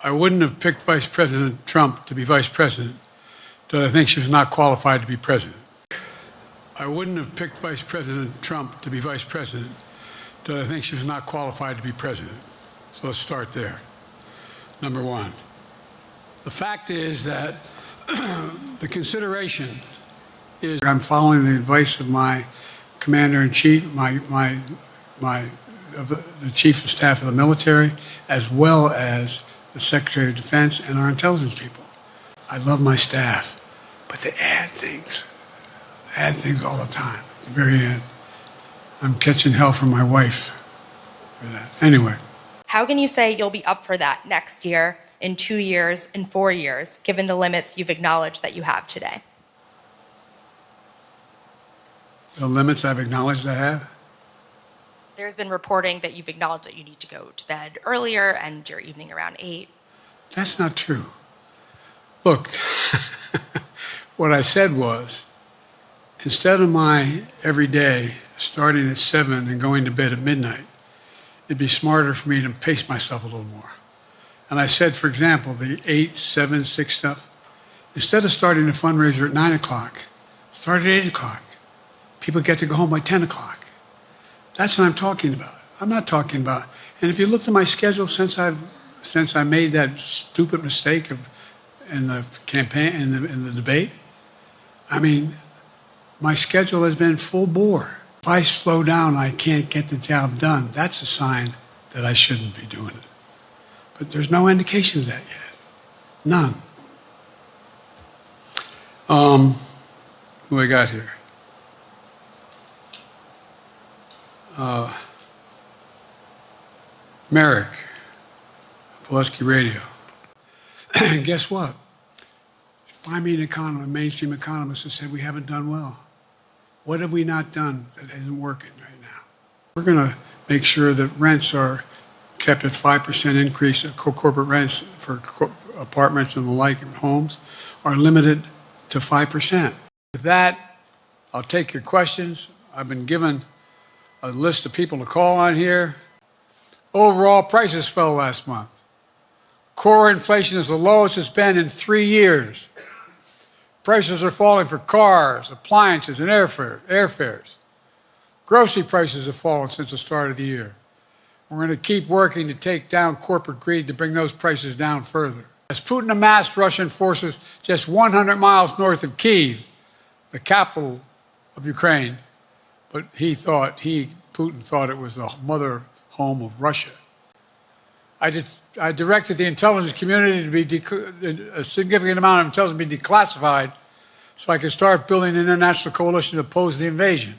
I wouldn't have picked Vice President Trump to be vice president, that I think she was not qualified to be president. I wouldn't have picked Vice President Trump to be vice president, that I think she was not qualified to be president. So let's start there. Number one. The fact is that the consideration is I'm following the advice of my commander-in-chief, the chief of staff of the military, as well as the Secretary of Defense and our intelligence people. I love my staff, but they add things all the time. At the very end, I'm catching hell from my wife for that. Anyway. How can you say you'll be up for that next year, in 2 years, in 4 years, given the limits you've acknowledged that you have today? The limits I've acknowledged I have? There's been reporting that you've acknowledged that you need to go to bed earlier and your evening around 8. That's not true. Look, what I said was, instead of my every day starting at 7 and going to bed at midnight, it'd be smarter for me to pace myself a little more. And I said, for example, the 8, 7, 6 stuff, instead of starting a fundraiser at 9 o'clock, start at 8 o'clock. People get to go home by 10 o'clock. That's what I'm talking about. I'm not talking about, and if you looked at my schedule since I made that stupid mistake in the campaign, in the debate, I mean, my schedule has been full bore. If I slow down, I can't get the job done. That's a sign that I shouldn't be doing it. But there's no indication of that yet. None. Who I got here? Merrick, Pulaski Radio. And guess what? Find me an economist, a mainstream economist that said we haven't done well. What have we not done that isn't working right now? We're going to make sure that rents are kept at 5% increase, corporate rents for apartments and the like and homes are limited to 5%. With that, I'll take your questions. I've been given a list of people to call on here. Overall prices fell last month. Core inflation is the lowest it's been in 3 years. Prices are falling for cars, appliances, and airfares. Grocery prices have fallen since the start of the year. We're going to keep working to take down corporate greed to bring those prices down further. As Putin amassed Russian forces just 100 miles north of Kyiv, the capital of Ukraine, but Putin thought it was the mother home of Russia. I directed the intelligence community to be a significant amount of intelligence be declassified so I could start building an international coalition to oppose the invasion.